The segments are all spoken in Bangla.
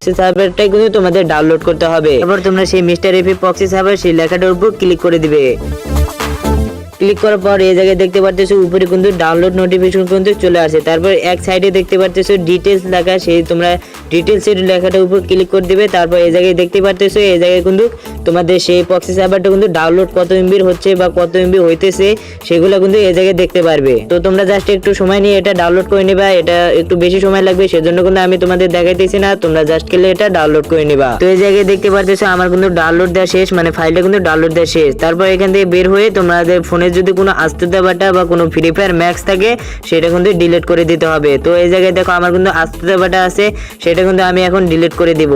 সার্ভারটাই কিন্তু তোমাদের ডাউনলোড করতে হবে। তারপর তোমরা সেই মিস্টার এফি প্রক্সি সার্ভার সেই লেখাটার উপর ক্লিক করে দিবে। ক্লিক করার পর এই জায়গায় দেখতে পারতেছো উপরে কিন্তু ডাউনলোড নোটিফিকেশন কিন্তু চলে আসে। তারপর এক সাইডে দেখতে পারতেছো ডিটেলস লেখা, সেই তোমরা ডিটেলস এর লেখাটার উপর ক্লিক করে দিবে। তারপর এই জায়গায় দেখতে পারতেছো এই জায়গায় কিন্তু তোমাদের সেই প্রক্সি সার্ভারটা কিন্তু ডাউনলোড কত এমবির হচ্ছে বা কত এমবি হইতেছে সেগুলো কিন্তু এই জায়গায় দেখতে পারবে। তো তোমরা জাস্ট একটু সময় নিয়ে এটা ডাউনলোড করে নিবা, এটা একটু বেশি সময় লাগবে সেজন্য কিন্তু আমি তোমাদের দেখাইতেছি না, তোমরা জাস্ট খেলে এটা ডাউনলোড করে নিবা। তো এই জায়গায় দেখতে পারতেছো আমার কিন্তু ডাউনলোড দেওয়া শেষ, মানে ফাইলটা কিন্তু ডাউনলোড দেওয়া শেষ। তারপর এখান থেকে বের হয়ে তোমাদের ফোনে যদি কোনো আস্তুতে বাটা বা কোনো ফ্রি ফায়ার ম্যাক্স থাকে সেটা কিন্তু ডিলিট করে দিতে হবে। তো এই জায়গায় দেখো আমার কিন্তু আস্তুতে বাটা আছে, সেটা কিন্তু আমি এখন ডিলিট করে দিব।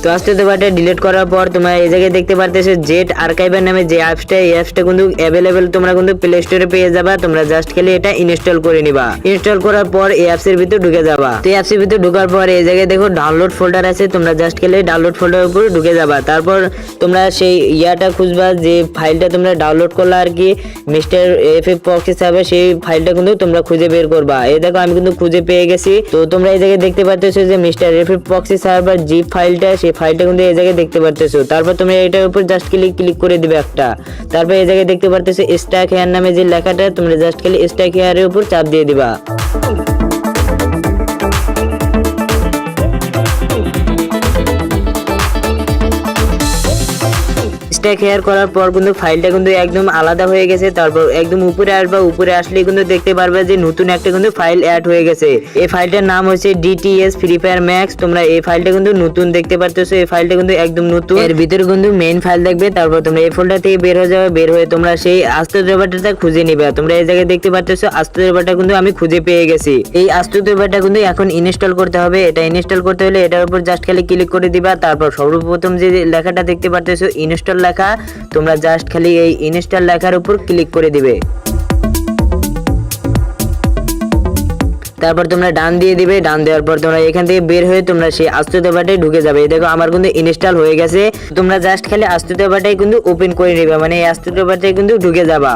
তো আস্তুতে বাটা ডিলিট করার পর তোমরা এই জায়গায় দেখতে পারতেছো জেট আর্কাইভার নামে যে অ্যাপসটা, এই অ্যাপসটা কিন্তু অ্যাভেলেবেল তোমরা কিন্তু প্লে স্টোরে পেয়ে যাবা। তোমরা জাস্ট খেলে এটা ইনস্টল করে নিবা। ইনস্টল করার পর এই অ্যাপসের ভিতর ঢুকে যাবা। তো এই অ্যাপসের ভিতর ঢোকার পর এই জায়গায় দেখো ডাউনলোড ফোল্ডার আছে, তোমরা জাস্ট খেলে ডাউনলোড ফোল্ডারের উপর ঢুকে যাবা। তারপর তোমরা সেই ইয়াটা খুঁজবা যে ফাইলটা তোমরা ডাউনলোড করলা আর কি মিস্টার এফি প্রক্সি সার্ভার, সেই ফাইলটা কিন্তু তোমরা খুঁজে বের করবা। এই দেখো আমি কিন্তু খুঁজে পেয়ে গেছি। তো তোমরা এই জায়গায় দেখতে পারতেছো যে মিস্টার এফি প্রক্সি সার্ভার জিপ ফাইলটা, সেই ফাইলটা কিন্তু এই জায়গায় দেখতে পারতেছো। তারপর তোমরা এটার উপর জাস্ট ক্লিক করে দিবে একটা। তারপর এই জায়গায় দেখতে পারতেছো স্ট্যাক হেয়ার নামে যে লেখাটা, তোমরা জাস্ট খালি স্ট্যাক হেয়ারের উপর চাপ দিয়ে দিবা। স্ট্যাক হেয়ার করার পর কিন্তু ফাইলটা কিন্তু একদম আলাদা হয়ে গেছে। তারপর একদম উপরে আসবা, উপরে আসলে কিন্তু দেখতে পারবে যে নতুন একটা কিন্তু ফাইল অ্যাড হয়ে গেছে। এই ফাইলটার নাম হচ্ছে ডিটিএস ফ্রি ফায়ার ম্যাক্স। তোমরা এই ফাইলটা কিন্তু নতুন দেখতে পারতেছো, এই ফাইলটা কিন্তু একদম নতুন। এর ভিতরে কিন্তু মেইন ফাইল থাকবে। তারপর তোমরা এই ফোল্ডার থেকে বের হয়ে যাবে, বের হয়ে তোমরা সেই আস্তুত ড্রাইভারটা খুঁজে নিবে। তোমরা এই জায়গায় দেখতে পারতেছো আস্তুত ড্রাইভারটা কিন্তু আমি খুঁজে পেয়ে গেছি। এই আস্তুত ড্রাইভারটা কিন্তু এখন ইনস্টল করতে হবে। এটা ইনস্টল করতে হলে এটার উপর জাস্ট খালি ক্লিক করে দিবা। তারপর সর্বপ্রথম যে লেখাটা দেখতে পারতেছো ইনস্টল লেখা, তোমরা জাস্ট খালি এই ইনস্টল লেখার উপর ক্লিক করে দিবে। তারপর তোমরা ডান দিয়ে দিবে। ডান দেওয়ার পর তোমরা এখান থেকে বের হয়ে তোমরা সেই আস্তুতে বাটায় ঢুকে যাবে। দেখো আমার কিন্তু ইনস্টল হয়ে গেছে। তোমরা জাস্ট খালি আস্তুতে বাটায় কিন্তু ওপেন করে নিবে, মানে এই আস্তুতে বাটায় কিন্তু ঢুকে যাবা।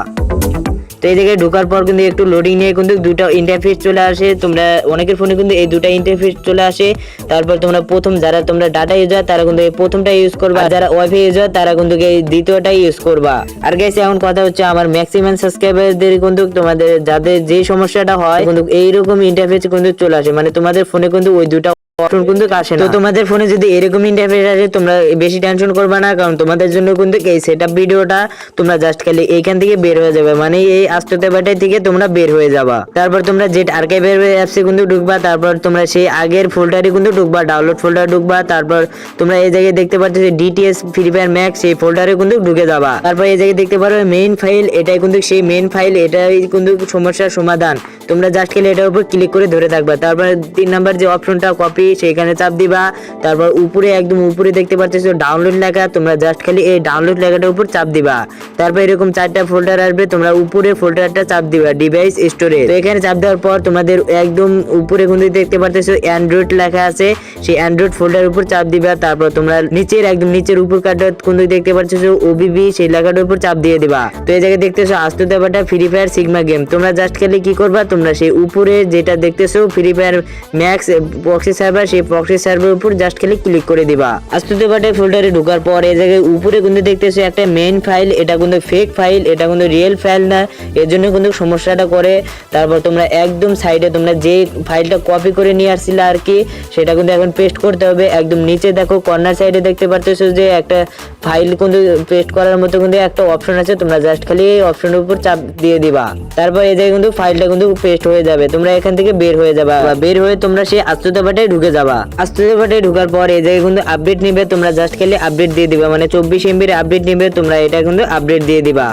তো এই জায়গায় ঢোকার পর কিন্তু একটু লোডিং নিয়ে কিন্তু দুটো ইন্টারফেস চলে আসে। তোমরা অনেকের ফোনে কিন্তু এই দুটো ইন্টারফেস চলে আসে। তারপর তোমরা প্রথম যারা তোমরা ডাটা ইউজার তারা কিন্তু এই প্রথমটা ইউজ করবা, আর যারা ওয়াইফাই ইউজার তারা কিন্তু এই দ্বিতীয়টাই ইউজ করবা। আর গাইস এখন কথা হচ্ছে আমার ম্যাক্সিমাম সাবস্ক্রাইবারদের কিন্তু তোমাদের যাদের যে সমস্যাটা হয় কিন্তু এইরকম ইন্টারফেস কিন্তু চলে আসে, মানে তোমাদের ফোনে কিন্তু ওই দুটো অপশন কিন্তু আসে না। তো তোমাদের ফোনে যদি এরকম ইন্টারফেস আসে তোমরা বেশি টেনশন করবে না, কারণ তোমাদের জন্য কিন্তু এই সেটআপ ভিডিওটা তোমরা জাস্ট খালি এইখান থেকে বের হয়ে যাবে, মানে এই আস্তুতে বাটাই থেকে তোমরা বের হয়ে যাবা। তারপর তোমরা জেট আর্কাইভের অ্যাপসে কিন্তু ঢুকবা। তারপর তোমরা সেই আগের ফোল্ডারে কিন্তু ঢুকবা, ডাউনলোড ফোল্ডার ঢুকবা। তারপর তোমরা এই জায়গায় দেখতে পাচ্ছ ডিটিএস ফ্রি ফায়ার ম্যাক্স, সেই ফোল্ডারে কিন্তু ঢুকে যাবা। তারপর এই জায়গায় দেখতে পারো মেইন ফাইল, এটাই কিন্তু সেই মেইন ফাইল, এটাই কিন্তু সমস্যার সমাধান। তোমরা জাস্ট খালি এটার উপর ক্লিক করে ধরে থাকবা। তারপর 3 নাম্বার যে অপশনটা কপি, সেখানে চাপ দিবা। তারপর উপরে একদম উপরে দেখতে পাচ্ছ ডাউনলোড লেখা, তোমরা জাস্ট খালি এই ডাউনলোড লেখাটার উপর চাপ দিবা। তারপর এরকম 4টা ফোল্ডার আসবে, তোমরা উপরে ফোল্ডারটা চাপ দিবা ডিভাইস স্টোরেজ। তো এখানে চাপ দেওয়ার পর তোমাদের একদম উপরে কিন্তু দেখতে পাচ্ছ অ্যান্ড্রয়েড লেখা আছে, সেই অ্যান্ড্রয়েড ফোল্ডার উপর চাপ দিবা। তারপর তোমরা নিচের একদম নিচের উপর কাটা কিন্তু দেখতে পাচ্ছ ওবিবি, সেই লেখাটার উপর চাপ দিয়ে দিবা। তো এই জায়গায় দেখতেছো আস্তুতে বাটা ফ্রি ফায়ার সিগমা গেম। তোমরা জাস্ট খালি কি করবা, তোমরা সেই উপরে যেটা দেখতেছো free fire max proxy server, সেই প্রক্সি সার্ভার উপর জাস্ট খালি ক্লিক করে দিবা। আস্তুতে বাটায় ফোল্ডারে ঢোকার পর এই জায়গায় উপরে কিন্তু দেখতেছো একটা মেইন ফাইল, এটা কিন্তু ফেক ফাইল, এটা কিন্তু রিয়েল ফাইল না, এর জন্য কিন্তু সমস্যাটা করে। তারপর তোমরা একদম সাইডে তোমরা যে ফাইলটা কপি করে নিয়ে আসছিলে আর কি, সেটা কিন্তু এখন পেস্ট করতে হবে। একদম নিচে দেখো কর্নার সাইডে দেখতে পারতেছো যে একটা ফাইল কিন্তু পেস্ট করার মতো কিন্তু একটা অপশন আছে, তোমরা জাস্ট খালি এই অপশনের উপর চাপ দিয়ে দিবা। তারপর এই জায়গায় কিন্তু ফাইলটা কিন্তু পেস্ট হয়ে যাবে। তোমরা এখান থেকে বের হয়ে যাবা, বের হয়ে তোমরা সেই আস্তুতে বাটায় ঢুকে যাবা। আস্তুতে বাটায় ঢোকার পর এই জায়গায় কিন্তু আপডেট নিবে, তোমরা জাস্ট খালি আপডেট দিয়ে দিবা, মানে 24 এমবির আপডেট নিবে, তোমরা এটা কিন্তু আপডেট দিয়ে দিবা।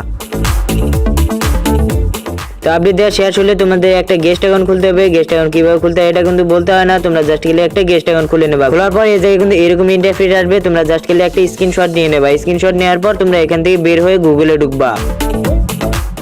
তো আপডেট দেওয়া শেষ হলে তোমাদের একটা গেস্ট অ্যাকাউন্ট খুলতে হবে। গেস্ট অ্যাকাউন্ট কিভাবে খুলতে হয় এটা কিন্তু বলতে হয় না, তোমরা জাস্ট খেলে একটা গেস্ট অ্যাকাউন্ট খুলে নেবা। খোলার পর এই জায়গায় কিন্তু এরকম ইন্টারফেস আসবে, তোমরা জাস্ট খেলে একটা স্ক্রিনশট নিয়ে নেবা। স্ক্রিনশট নেওয়ার পর তোমরা এখান থেকে বের হয়ে গুগলে ঢুকবা।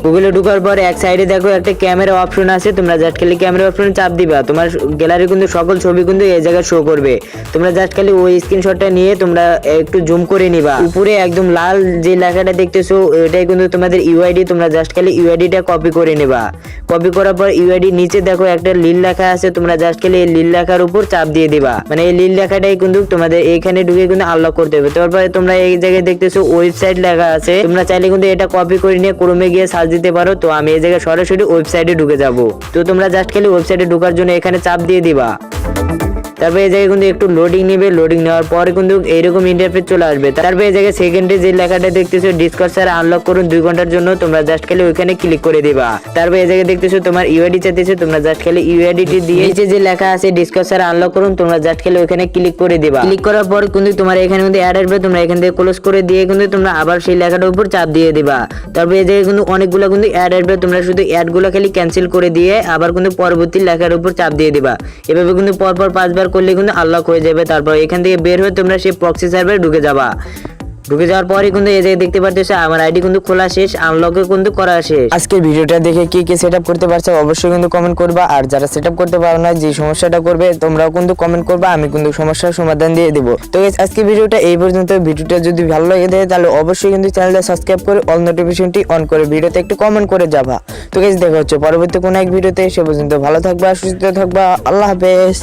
গুগলে ঢোকার পর এক সাইডে দেখো একটা ক্যামেরা অপশন আছে, তোমরা জাস্ট খালি ক্যামেরা অপশনে চাপ দিবা, তোমার গ্যালারি কিন্তু সকল ছবি কিন্তু এই জায়গায় শো করবে। তোমরা জাস্ট খালি ওই স্ক্রিনশটটা নিয়ে তোমরা একটু জুম করে নিবা। উপরে একদম লাল যে লেখাটা দেখতেছো ওইটাই কিন্তু তোমাদের ইউআইডি, তোমরা জাস্ট খালি ইউআইডিটা কপি করে নিবা। কপি করার পর ইউআইডি নিচে দেখো একটা লিল লেখা আছে, তোমরা জাস্ট খালি এই লিল লেখার উপর চাপ দিয়ে দিবা। মানে এই লিল লেখাটাই কিন্তু তোমাদের এখানে ঢুকে কিন্তু আনলক করতে হবে। তারপরে তোমরা এই জায়গায় দেখতেছো ওয়েবসাইট লেখা আছে, তোমরা চাইলে কিন্তু এটা কপি করে নিয়ে ক্রোমে গিয়ে সার্চ দিতে পারো। তো আমি এই জায়গায় সরাসরি ওয়েবসাইটে ঢুকে যাব। তো তোমরা জাস্ট খালি ওয়েবসাইটে ঢোকার জন্য এখানে চাপ দিয়ে দিবা। তারপরে এই জায়গায় কিন্তু একটু লোডিং নেবে, লোডিং নেওয়ার পরে কিন্তু এইরকম ইন্টারফেস চলে আসবে। তারপরে এই জায়গায় সেকেন্ডে যে লেখাটা দেখতেছো ডিসকর্ড স্যার আনলক করুন 2 ঘন্টার জন্য, তোমরা জাস্ট খালি ওইখানে ক্লিক করে দিবা। তারপরে এই জায়গায় দেখতেছো তোমার ইউআইডি চাইতেছে, তোমরা জাস্ট খালি ইউআইডিটি দিয়ে নিচে যে লেখা আছে ডিসকর্ড স্যার আনলক করুন, তোমরা জাস্ট খালি ওইখানে ক্লিক করে দিবা। ক্লিক করার পর কিন্তু তোমার এখানে কিন্তু অ্যাড আসবে, তোমরা এখান থেকে ক্লোজ করে দিয়ে কিন্তু তোমরা আবার সেই লেখাটার উপর চাপ দিয়ে দিবা। তারপরে এই জায়গায় কিন্তু অনেকগুলো কিন্তু অ্যাড আসবে, তোমরা শুধু অ্যাডগুলো খালি ক্যান্সেল করে দিয়ে আবার কিন্তু পরবর্তী লেখার উপর চাপ দিয়ে দিবা। এভাবে কিন্তু পরপর 5 বার করলে কিন্তু আনলক হয়ে যাবে। তারপর এখান থেকে বের হয়ে তোমরা সেই প্রক্সি সার্ভারে ঢুকে যাবা। ঢুকে যাওয়ার পরে কিন্তু এই যে দেখতে পাচ্ছ আমার আইডি কিন্তু খোলা শেষ, আনলক কিন্তু করা শেষ। আজকের ভিডিওটা দেখে কি কি সেটআপ করতে পারছো অবশ্যই কিন্তু কমেন্ট করবা, আর যারা সেটআপ করতে পারো না যে সমস্যাটা করবে তোমরাও কিন্তু কমেন্ট করবা, আমি কিন্তু সমস্যার সমাধান দিয়ে দেব। তো গাইস আজকের ভিডিওটা এই পর্যন্ত। ভিডিওটা যদি ভালো লাগে থাকে তাহলে অবশ্যই কিন্তু চ্যানেলটা সাবস্ক্রাইব করে অল নোটিফিকেশনটি অন করে ভিডিওতে একটু কমেন্ট করে যাবা। তো গাইস দেখা হচ্ছে পরবর্তী কোনো এক ভিডিওতে, সে পর্যন্ত ভালো থাকবা, সুস্থ থাকবা, আল্লাহ হাফেজ।